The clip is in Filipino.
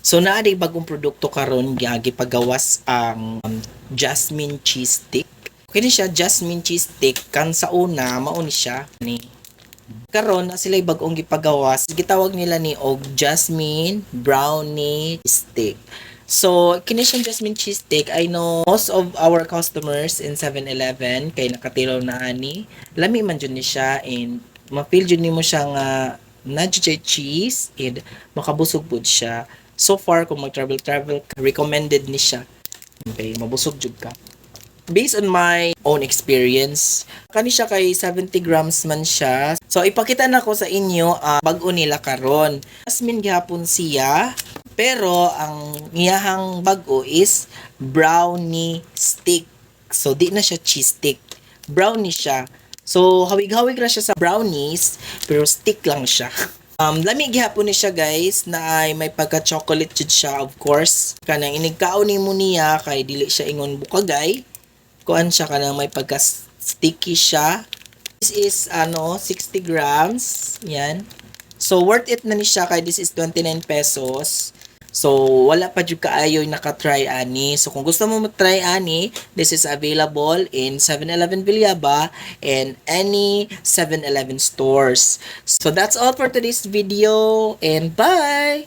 So naa day bagong produkto karon gipagawas ang jasmine cheese stick. Kini siya jasmine cheese stick kan sa una mao ni siya ni karon na sila bagong gipagawas gitawag nila ni og jasmine brownie stick. So kini siyang jasmine cheese stick. I know most of our customers in 7-Eleven kay nakatilaw na ani lami man jud ni siya and ma-feel jud nimo siya nga na cheese and makabusog pud siya. So far kung mag-travel recommended ni siya. Okay, mabusog jud ka. Based on my own experience, kani siya kay 70 grams man siya. So ipakita na ko sa inyo bag-o nila karon. Jasmine gihapon siya, pero ang iyahang bag-o is brownie stick. So di na siya cheese stick. Brownie siya. So hawig-hawig ra siya sa brownies, pero stick lang siya. Lami gihapon ni siya guys na ay may pagka-chocolate jud siya of course. Kanang inigkaon nimo niya kay dili siya ingon bukagay. Kuan siya kanang may pagka-sticky siya. This is 60 grams. Yan. So worth it na ni siya kay this is 29 pesos. So wala pa jud kaayo naka-try ani. So kung gusto mo mag-try ani, this is available in 7-Eleven Villaba and any 7-Eleven stores. So that's all for today's video and bye!